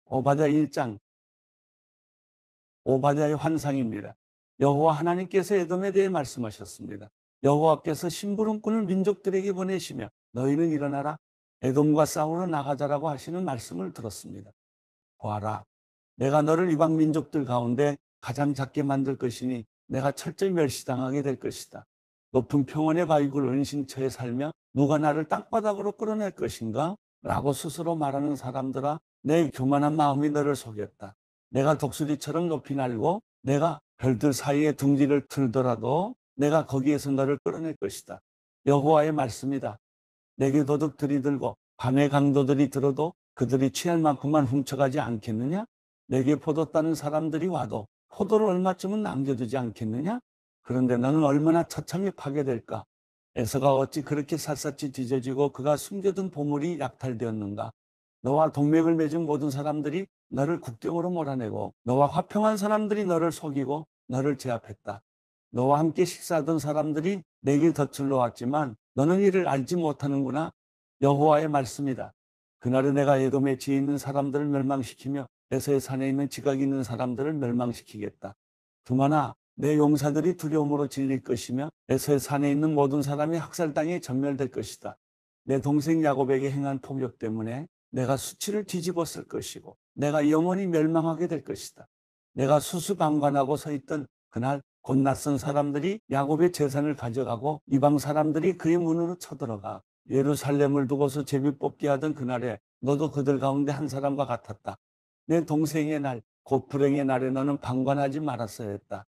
오바댜 1장 오바댜의 환상입니다. 여호와 하나님께서 에돔에 대해 말씀하셨습니다. 여호와께서 심부름꾼을 민족들에게 보내시며 너희는 일어나라 에돔과 싸우러 나가자라고 하시는 말씀을 들었습니다. 보아라, 내가 너를 이방 민족들 가운데 가장 작게 만들 것이니 내가 철저히 멸시당하게 될 것이다. 높은 평원의 바위굴 은신처에 살며 누가 나를 땅바닥으로 끌어낼 것인가? 라고 스스로 말하는 사람들아, 내 교만한 마음이 너를 속였다. 내가 독수리처럼 높이 날고 내가 별들 사이에 둥지를 틀더라도 내가 거기에서 너를 끌어낼 것이다. 여호와의 말씀이다. 내게 도둑들이 들고 밤에 강도들이 들어도 그들이 취할 만큼만 훔쳐가지 않겠느냐? 내게 포도 따는 사람들이 와도 포도를 얼마쯤은 남겨두지 않겠느냐? 그런데 너는 얼마나 처참히 파괴될까? 에서가 어찌 그렇게 샅샅이 뒤져지고 그가 숨겨둔 보물이 약탈되었는가? 너와 동맹을 맺은 모든 사람들이 너를 국경으로 몰아내고 너와 화평한 사람들이 너를 속이고 너를 제압했다. 너와 함께 식사하던 사람들이 내게 덫을러 왔지만 너는 이를 알지 못하는구나. 여호와의 말씀이다. 그날에 내가 에돔에 지혜 있는 사람들을 멸망시키며 에서의 산에 있는 지각이 있는 사람들을 멸망시키겠다. 두마나 내 용사들이 두려움으로 질릴 것이며 에서의 산에 있는 모든 사람이 학살당해 전멸될 것이다. 내 동생 야곱에게 행한 폭력 때문에 내가 수치를 뒤집어 쓸 것이고 내가 영원히 멸망하게 될 것이다. 내가 수수방관하고 서 있던 그날 곧 낯선 사람들이 야곱의 재산을 가져가고 이방 사람들이 그의 문으로 쳐들어가 예루살렘을 두고서 제비 뽑기 하던 그날에 너도 그들 가운데 한 사람과 같았다. 내 동생의 날, 곧 불행의 날에 너는 방관하지 말았어야 했다.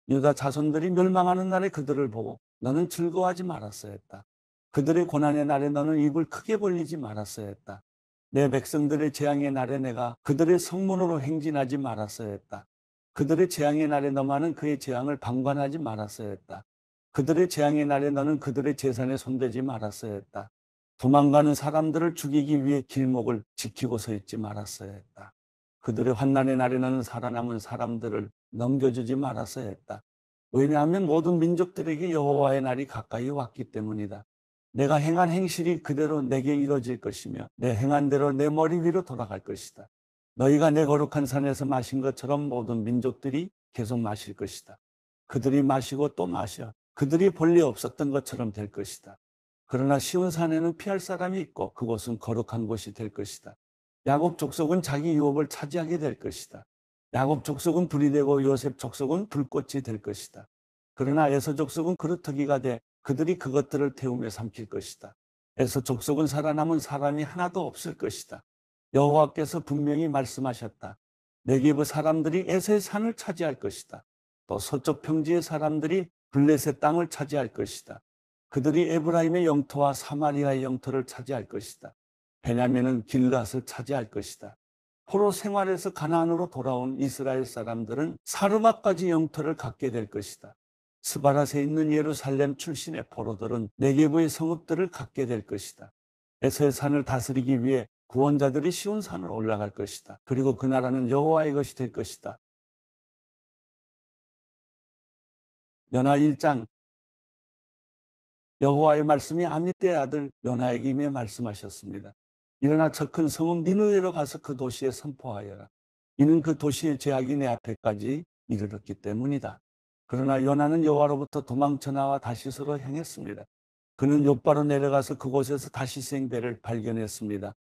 유다 자손들이 멸망하는 날에 그들을 보고 너는 즐거워하지 말았어야 했다. 그들의 고난의 날에 너는 입을 크게 벌리지 말았어야 했다. 내 백성들의 재앙의 날에 내가 그들의 성문으로 행진하지 말았어야 했다. 그들의 재앙의 날에 너만은 그의 재앙을 방관하지 말았어야 했다. 그들의 재앙의 날에 너는 그들의 재산에 손대지 말았어야 했다. 도망가는 사람들을 죽이기 위해 길목을 지키고 서 있지 말았어야 했다. 그들의 환난의 날에 너는 살아남은 사람들을 넘겨주지 말았어야 했다. 왜냐하면 모든 민족들에게 여호와의 날이 가까이 왔기 때문이다. 내가 행한 행실이 그대로 내게 이루어질 것이며 내 행한 대로 내 머리 위로 돌아갈 것이다. 너희가 내 거룩한 산에서 마신 것처럼 모든 민족들이 계속 마실 것이다. 그들이 마시고 또 마셔 그들이 본래 없었던 것처럼 될 것이다. 그러나 시온 산에는 피할 사람이 있고 그곳은 거룩한 곳이 될 것이다. 야곱 족속은 자기 유업을 차지하게 될 것이다. 야곱 족속은 불이 되고 요셉 족속은 불꽃이 될 것이다. 그러나 에서 족속은 그루터기가 돼 그들이 그것들을 태우며 삼킬 것이다. 에서 족속은 살아남은 사람이 하나도 없을 것이다. 여호와께서 분명히 말씀하셨다. 네게브 사람들이 에서의 산을 차지할 것이다. 또 서쪽 평지의 사람들이 블레셋 땅을 차지할 것이다. 그들이 에브라임의 영토와 사마리아의 영토를 차지할 것이다. 베냐민은 길앗을 차지할 것이다. 포로 생활에서 가나안으로 돌아온 이스라엘 사람들은 사르마까지 영토를 갖게 될 것이다. 스바랏에 있는 예루살렘 출신의 포로들은 네게브의 성읍들을 갖게 될 것이다. 에서의 산을 다스리기 위해 구원자들이 시온 산으로 올라갈 것이다. 그리고 그 나라는 여호와의 것이 될 것이다. 요나 1장 여호와의 말씀이 아미떼의 아들 요나에게 임해 말씀하셨습니다. 일어나 저 큰 성읍 니느웨로 가서 그 도시에 선포하여라. 이는 그 도시의 죄악이 내 앞에까지 이르렀기 때문이다. 그러나 요나는 여호와로부터 도망쳐 나와 다시스로 향했습니다. 그는 욥바로 내려가서 그곳에서 다시스행 배를 발견했습니다.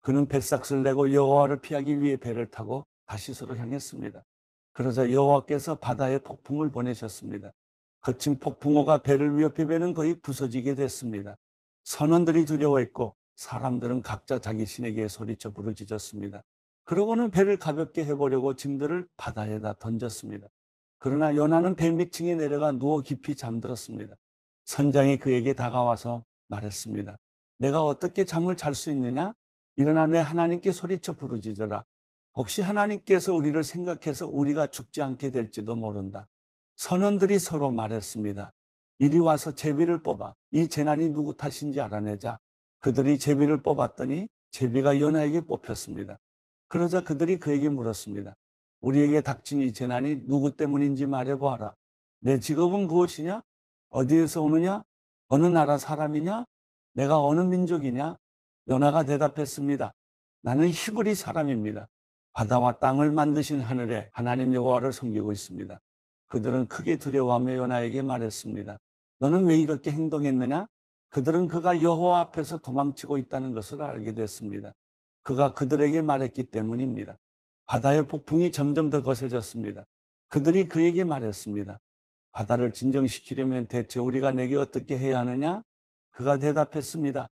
그는 뱃삭을 내고 여호와를 피하기 위해 배를 타고 다시스로 향했습니다. 그러자 여호와께서 바다에 폭풍을 보내셨습니다. 거친 폭풍우가 배를 위협해 배는 거의 부서지게 됐습니다. 선원들이 두려워했고 사람들은 각자 자기 신에게 소리쳐 부르짖었습니다. 그러고는 배를 가볍게 해보려고 짐들을 바다에다 던졌습니다. 그러나 요나는 배 밑층에 내려가 누워 깊이 잠들었습니다. 선장이 그에게 다가와서 말했습니다. 내가 어떻게 잠을 잘 수 있느냐? 일어나 내 하나님께 소리쳐 부르짖어라. 혹시 하나님께서 우리를 생각해서 우리가 죽지 않게 될지도 모른다. 선원들이 서로 말했습니다. 이리 와서 제비를 뽑아 이 재난이 누구 탓인지 알아내자. 그들이 제비를 뽑았더니 제비가 요나에게 뽑혔습니다. 그러자 그들이 그에게 물었습니다. 우리에게 닥친 이 재난이 누구 때문인지 말해보아라. 내 직업은 무엇이냐? 어디에서 오느냐? 어느 나라 사람이냐? 내가 어느 민족이냐? 요나가 대답했습니다. 나는 히브리 사람입니다. 바다와 땅을 만드신 하늘의 하나님 여호와를 섬기고 있습니다. 그들은 크게 두려워하며 요나에게 말했습니다. 너는 왜 이렇게 행동했느냐? 그들은 그가 여호와 앞에서 도망치고 있다는 것을 알게 됐습니다. 그가 그들에게 말했기 때문입니다. 바다의 폭풍이 점점 더 거세졌습니다. 그들이 그에게 말했습니다. 바다를 진정시키려면 대체 우리가 내게 어떻게 해야 하느냐? 그가 대답했습니다.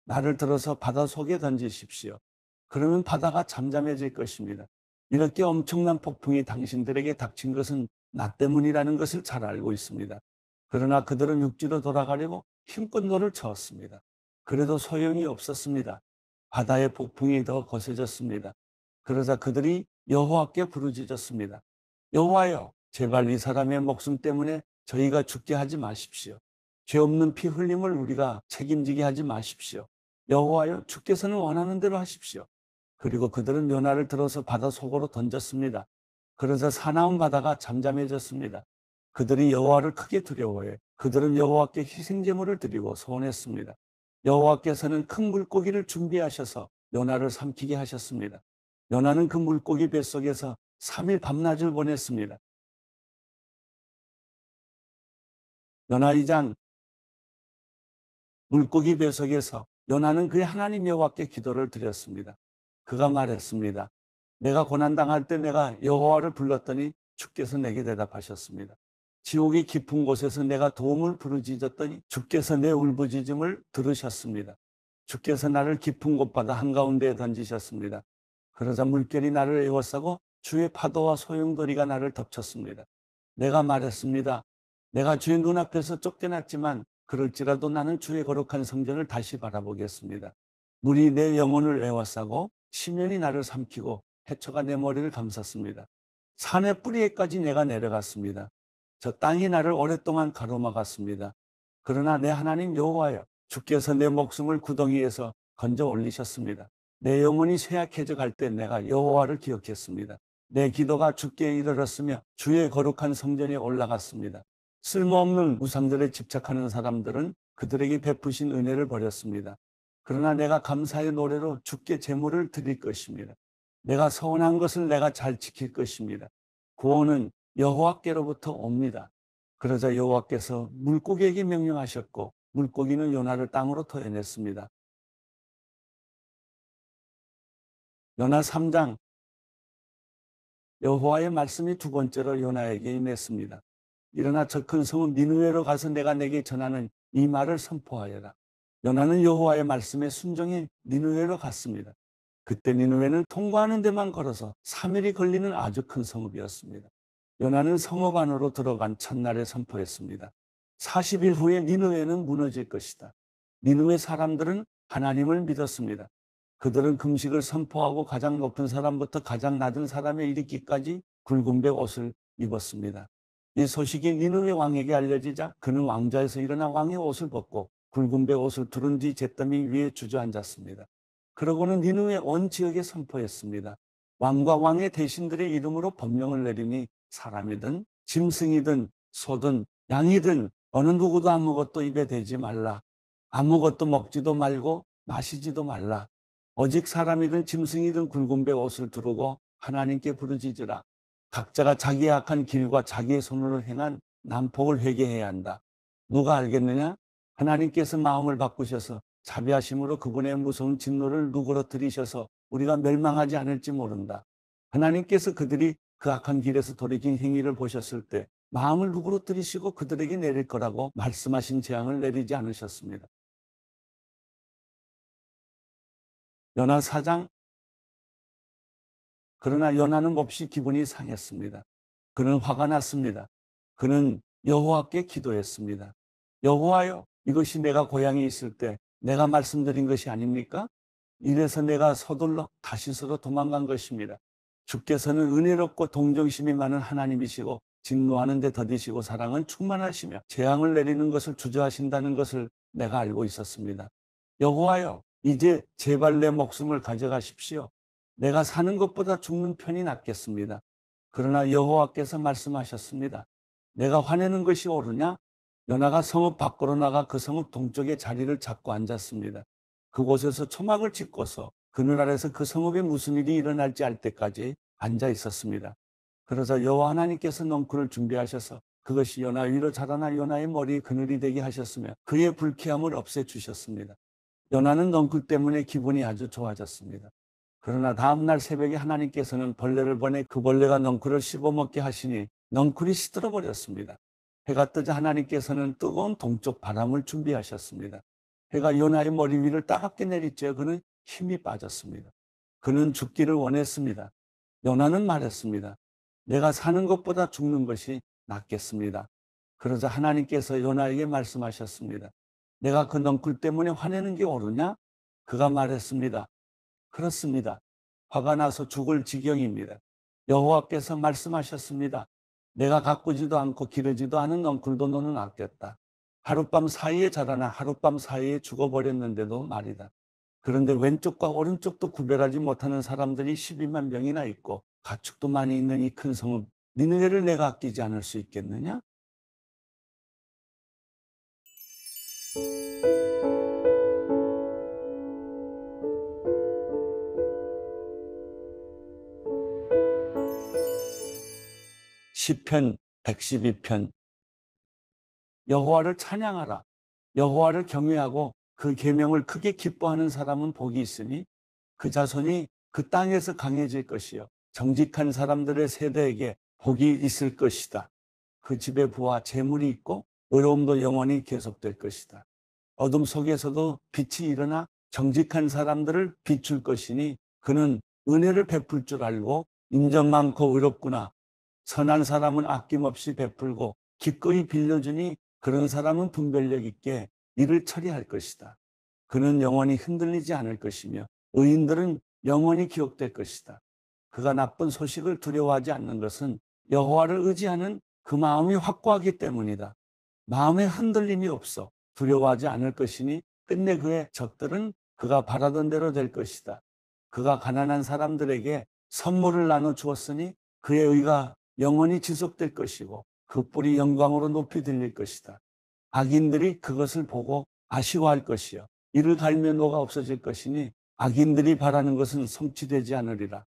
나를 들어서 바다 속에 던지십시오. 그러면 바다가 잠잠해질 것입니다. 이렇게 엄청난 폭풍이 당신들에게 닥친 것은 나 때문이라는 것을 잘 알고 있습니다. 그러나 그들은 육지로 돌아가려고 힘껏 노를 저었습니다. 그래도 소용이 없었습니다. 바다의 폭풍이 더 거세졌습니다. 그러자 그들이 여호와께 부르짖었습니다. 여호와여, 제발 이 사람의 목숨 때문에 저희가 죽게 하지 마십시오. 죄 없는 피 흘림을 우리가 책임지게 하지 마십시오. 여호와여, 주께서는 원하는 대로 하십시오. 그리고 그들은 요나를 들어서 바다 속으로 던졌습니다. 그러자 사나운 바다가 잠잠해졌습니다. 그들이 여호와를 크게 두려워해 그들은 여호와께 희생제물을 드리고 소원했습니다. 여호와께서는 큰 물고기를 준비하셔서 요나를 삼키게 하셨습니다. 요나는 그 물고기 뱃속에서 3일 밤낮을 보냈습니다. 요나 2장. 물고기 뱃속에서 요나는 그의 하나님 여호와께 기도를 드렸습니다. 그가 말했습니다. 내가 고난당할 때 내가 여호와를 불렀더니 주께서 내게 대답하셨습니다. 지옥이 깊은 곳에서 내가 도움을 부르짖었더니 주께서 내 울부짖음을 들으셨습니다. 주께서 나를 깊은 곳바다 한가운데에 던지셨습니다. 그러자 물결이 나를 에워싸고 주의 파도와 소용돌이가 나를 덮쳤습니다. 내가 말했습니다. 내가 주의 눈앞에서 쫓겨났지만 그럴지라도 나는 주의 거룩한 성전을 다시 바라보겠습니다. 물이 내 영혼을 에워싸고 심연이 나를 삼키고 해초가 내 머리를 감쌌습니다. 산의 뿌리에까지 내가 내려갔습니다. 저 땅이 나를 오랫동안 가로막았습니다. 그러나 내 하나님 여호와여, 주께서 내 목숨을 구덩이에서 건져 올리셨습니다. 내 영혼이 쇠약해져 갈 때 내가 여호와를 기억했습니다. 내 기도가 주께 이르렀으며 주의 거룩한 성전에 올라갔습니다. 쓸모없는 우상들에 집착하는 사람들은 그들에게 베푸신 은혜를 버렸습니다. 그러나 내가 감사의 노래로 주께 제물을 드릴 것입니다. 내가 서운한 것을 내가 잘 지킬 것입니다. 구원은 여호와께로부터 옵니다. 그러자 여호와께서 물고기에게 명령하셨고 물고기는 요나를 땅으로 토해냈습니다. 요나 3장. 여호와의 말씀이 두 번째로 요나에게 임했습니다. 일어나 저 큰 성읍 니느웨로 가서 내가 내게 전하는 이 말을 선포하여라. 요나는 여호와의 말씀에 순종해 니느웨로 갔습니다. 그때 니느웨는 통과하는 데만 걸어서 3일이 걸리는 아주 큰 성읍이었습니다. 요나는 성읍 안으로 들어간 첫날에 선포했습니다. 40일 후에 니느웨는 무너질 것이다. 니느웨 사람들은 하나님을 믿었습니다. 그들은 금식을 선포하고 가장 높은 사람부터 가장 낮은 사람에 이르기까지 굵은 배 옷을 입었습니다. 이 소식이 니느웨 왕에게 알려지자 그는 왕좌에서 일어나 왕의 옷을 벗고 굵은 배 옷을 두른 뒤 잿더미 위에 주저앉았습니다. 그러고는 니느웨 온 지역에 선포했습니다. 왕과 왕의 대신들의 이름으로 법령을 내리니 사람이든 짐승이든 소든 양이든 어느 누구도 아무것도 입에 대지 말라. 아무것도 먹지도 말고 마시지도 말라. 오직 사람이든 짐승이든 굵은 배 옷을 두르고 하나님께 부르짖으라. 각자가 자기의 악한 길과 자기의 손으로 행한 난폭을 회개해야 한다. 누가 알겠느냐? 하나님께서 마음을 바꾸셔서 자비하심으로 그분의 무서운 진노를 누그러뜨리셔서 우리가 멸망하지 않을지 모른다. 하나님께서 그들이 그 악한 길에서 돌이킨 행위를 보셨을 때 마음을 누그러뜨리시고 그들에게 내릴 거라고 말씀하신 재앙을 내리지 않으셨습니다. 요나 4장. 그러나 요나는 몹시 기분이 상했습니다. 그는 화가 났습니다. 그는 여호와께 기도했습니다. 여호와여, 이것이 내가 고향에 있을 때 내가 말씀드린 것이 아닙니까? 이래서 내가 서둘러 다시스로 도망간 것입니다. 주께서는 은혜롭고 동정심이 많은 하나님이시고 진노하는 데 더디시고 사랑은 충만하시며 재앙을 내리는 것을 주저하신다는 것을 내가 알고 있었습니다. 여호와여, 이제 제발 내 목숨을 가져가십시오. 내가 사는 것보다 죽는 편이 낫겠습니다. 그러나 여호와께서 말씀하셨습니다. 내가 화내는 것이 옳으냐? 요나가 성읍 밖으로 나가 그 성읍 동쪽에 자리를 잡고 앉았습니다. 그곳에서 초막을 짓고서 그늘 아래서 그 성읍에 무슨 일이 일어날지 알 때까지 앉아 있었습니다. 그러자 여호와 하나님께서 넝쿨을 준비하셔서 그것이 요나 위로 자라나 요나의 머리에 그늘이 되게 하셨으며 그의 불쾌함을 없애주셨습니다. 요나는 넝쿨 때문에 기분이 아주 좋아졌습니다. 그러나 다음날 새벽에 하나님께서는 벌레를 보내 그 벌레가 넝쿨을 씹어먹게 하시니 넝쿨이 시들어 버렸습니다. 해가 뜨자 하나님께서는 뜨거운 동쪽 바람을 준비하셨습니다. 해가 요나의 머리 위를 따갑게 내리쬐어 그는 힘이 빠졌습니다. 그는 죽기를 원했습니다. 요나는 말했습니다. 내가 사는 것보다 죽는 것이 낫겠습니다. 그러자 하나님께서 요나에게 말씀하셨습니다. 내가 그 넝쿨 때문에 화내는 게 옳으냐? 그가 말했습니다. 그렇습니다. 화가 나서 죽을 지경입니다. 여호와께서 말씀하셨습니다. 내가 가꾸지도 않고 기르지도 않은 넝쿨도 너는 아꼈다. 하룻밤 사이에 자라나 하룻밤 사이에 죽어버렸는데도 말이다. 그런데 왼쪽과 오른쪽도 구별하지 못하는 사람들이 12만 명이나 있고 가축도 많이 있는 이 큰 성읍, 니느웨를 내가 아끼지 않을 수 있겠느냐? 시편 112편. 여호와를 찬양하라. 여호와를 경외하고 그 계명을 크게 기뻐하는 사람은 복이 있으니 그 자손이 그 땅에서 강해질 것이요 정직한 사람들의 세대에게 복이 있을 것이다. 그 집에 부와 재물이 있고 의로움도 영원히 계속될 것이다. 어둠 속에서도 빛이 일어나 정직한 사람들을 비출 것이니 그는 은혜를 베풀 줄 알고 인정 많고 의롭구나. 선한 사람은 아낌없이 베풀고 기꺼이 빌려주니 그런 사람은 분별력 있게 일을 처리할 것이다. 그는 영원히 흔들리지 않을 것이며 의인들은 영원히 기억될 것이다. 그가 나쁜 소식을 두려워하지 않는 것은 여호와를 의지하는 그 마음이 확고하기 때문이다. 마음에 흔들림이 없어 두려워하지 않을 것이니 끝내 그의 적들은 그가 바라던 대로 될 것이다. 그가 가난한 사람들에게 선물을 나눠 주었으니 그의 의가 영원히 지속될 것이고 그 뿔이 영광으로 높이 들릴 것이다. 악인들이 그것을 보고 아쉬워할 것이요 이를 갈면 노가 없어질 것이니 악인들이 바라는 것은 성취되지 않으리라.